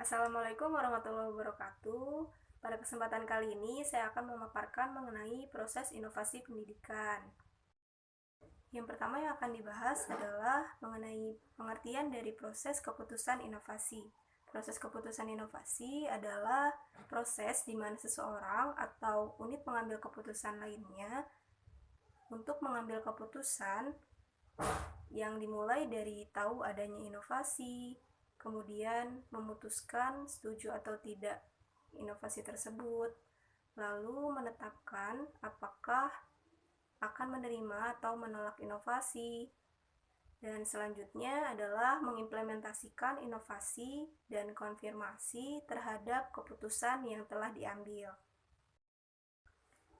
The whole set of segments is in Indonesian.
Assalamualaikum warahmatullahi wabarakatuh. Pada kesempatan kali ini, saya akan memaparkan mengenai proses inovasi pendidikan. Yang pertama yang akan dibahas adalah mengenai pengertian dari proses keputusan inovasi. Proses keputusan inovasi adalah proses di mana seseorang atau unit pengambil keputusan lainnya untuk mengambil keputusan yang dimulai dari tahu adanya inovasi, kemudian memutuskan setuju atau tidak inovasi tersebut, lalu menetapkan apakah akan menerima atau menolak inovasi, dan selanjutnya adalah mengimplementasikan inovasi dan konfirmasi terhadap keputusan yang telah diambil.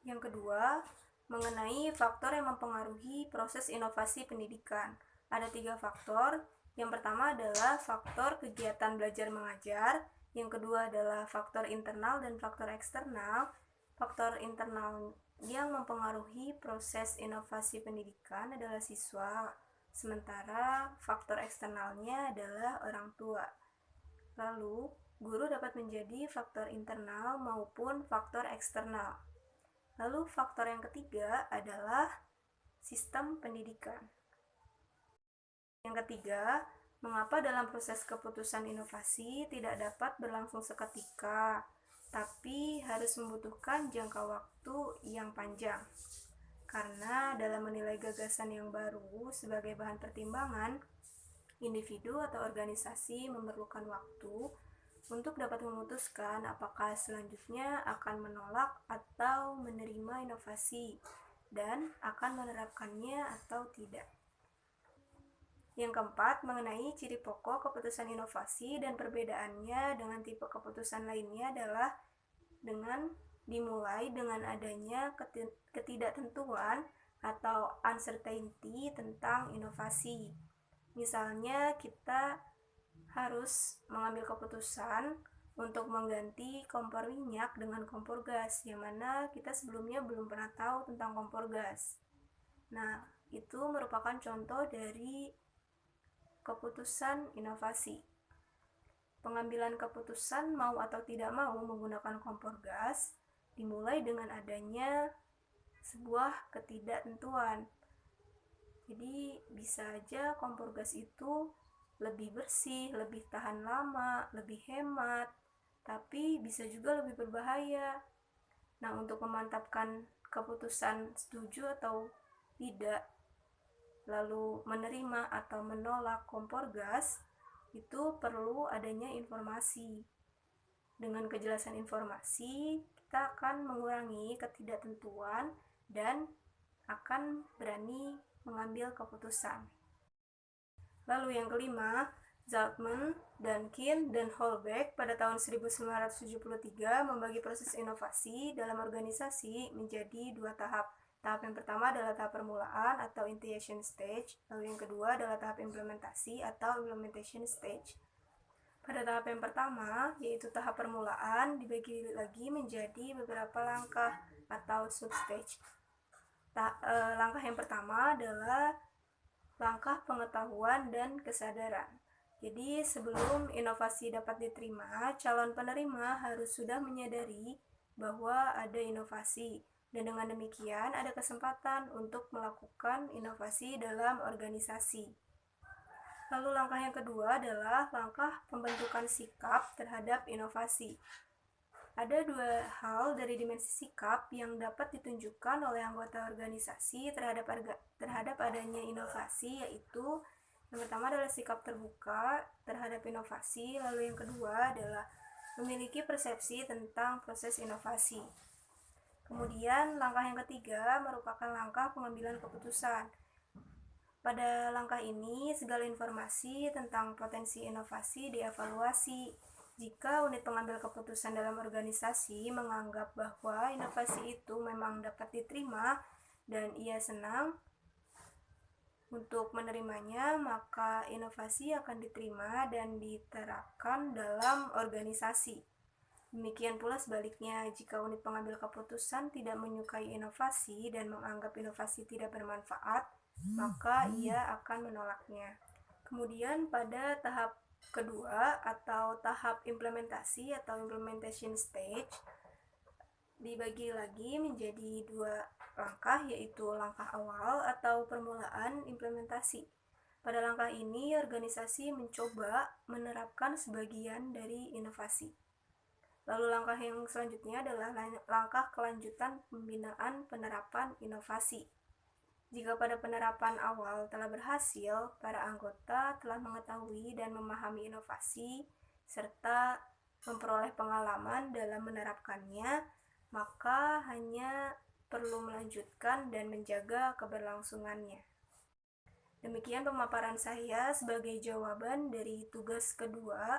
Yang kedua, mengenai faktor yang mempengaruhi proses inovasi pendidikan. Ada 3 faktor. Yang pertama adalah faktor kegiatan belajar mengajar. Yang kedua adalah faktor internal dan faktor eksternal. Faktor internal yang mempengaruhi proses inovasi pendidikan adalah siswa, sementara faktor eksternalnya adalah orang tua. Lalu, guru dapat menjadi faktor internal maupun faktor eksternal. Lalu faktor yang ketiga adalah sistem pendidikan. Yang ketiga, mengapa dalam proses keputusan inovasi tidak dapat berlangsung seketika, tapi harus membutuhkan jangka waktu yang panjang. Karena dalam menilai gagasan yang baru sebagai bahan pertimbangan, individu atau organisasi memerlukan waktu untuk dapat memutuskan apakah selanjutnya akan menolak atau menerima inovasi dan akan menerapkannya atau tidak. Yang keempat, mengenai ciri pokok keputusan inovasi dan perbedaannya dengan tipe keputusan lainnya adalah dimulai dengan adanya ketidaktentuan atau uncertainty tentang inovasi. Misalnya, kita harus mengambil keputusan untuk mengganti kompor minyak dengan kompor gas, yang mana kita sebelumnya belum pernah tahu tentang kompor gas. Nah, itu merupakan contoh dari keputusan inovasi. Pengambilan keputusan mau atau tidak mau menggunakan kompor gas dimulai dengan adanya sebuah ketidaktentuan. Jadi bisa aja kompor gas itu lebih bersih, lebih tahan lama, lebih hemat, tapi bisa juga lebih berbahaya. Nah, untuk memantapkan keputusan setuju atau tidak, lalu menerima atau menolak kompor gas, itu perlu adanya informasi. Dengan kejelasan informasi, kita akan mengurangi ketidaktentuan dan akan berani mengambil keputusan. Lalu yang kelima, Zaltman, Dunkin, dan Holbeck pada tahun 1973 membagi proses inovasi dalam organisasi menjadi 2 tahap. Tahap yang pertama adalah tahap permulaan atau initiation stage, lalu yang kedua adalah tahap implementasi atau implementation stage. Pada tahap yang pertama, yaitu tahap permulaan, dibagi lagi menjadi beberapa langkah atau substage. Langkah yang pertama adalah langkah pengetahuan dan kesadaran. Jadi sebelum inovasi dapat diterima, calon penerima harus sudah menyadari bahwa ada inovasi, dan dengan demikian ada kesempatan untuk melakukan inovasi dalam organisasi. Lalu langkah yang kedua adalah langkah pembentukan sikap terhadap inovasi. Ada 2 hal dari dimensi sikap yang dapat ditunjukkan oleh anggota organisasi terhadap adanya inovasi, yaitu yang pertama adalah sikap terbuka terhadap inovasi, lalu yang kedua adalah memiliki persepsi tentang proses inovasi. Kemudian langkah yang ketiga merupakan langkah pengambilan keputusan. Pada langkah ini, segala informasi tentang potensi inovasi dievaluasi. Jika unit pengambil keputusan dalam organisasi menganggap bahwa inovasi itu memang dapat diterima dan ia senang untuk menerimanya, maka inovasi akan diterima dan diterapkan dalam organisasi. Demikian pula sebaliknya, jika unit pengambil keputusan tidak menyukai inovasi dan menganggap inovasi tidak bermanfaat, maka ia akan menolaknya. Kemudian pada tahap kedua atau tahap implementasi atau implementation stage dibagi lagi menjadi 2 langkah, yaitu langkah awal atau permulaan implementasi. Pada langkah ini, organisasi mencoba menerapkan sebagian dari inovasi. Lalu langkah yang selanjutnya adalah langkah kelanjutan pembinaan penerapan inovasi. Jika pada penerapan awal telah berhasil, para anggota telah mengetahui dan memahami inovasi serta memperoleh pengalaman dalam menerapkannya, maka hanya perlu melanjutkan dan menjaga keberlangsungannya. Demikian pemaparan saya sebagai jawaban dari tugas kedua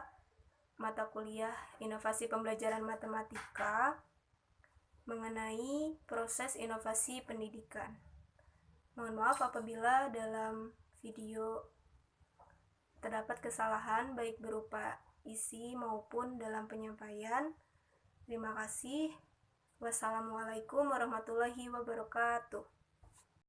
mata kuliah Inovasi Pembelajaran Matematika mengenai proses inovasi pendidikan. Mohon maaf apabila dalam video terdapat kesalahan baik berupa isi maupun dalam penyampaian. Terima kasih. Wassalamualaikum warahmatullahi wabarakatuh.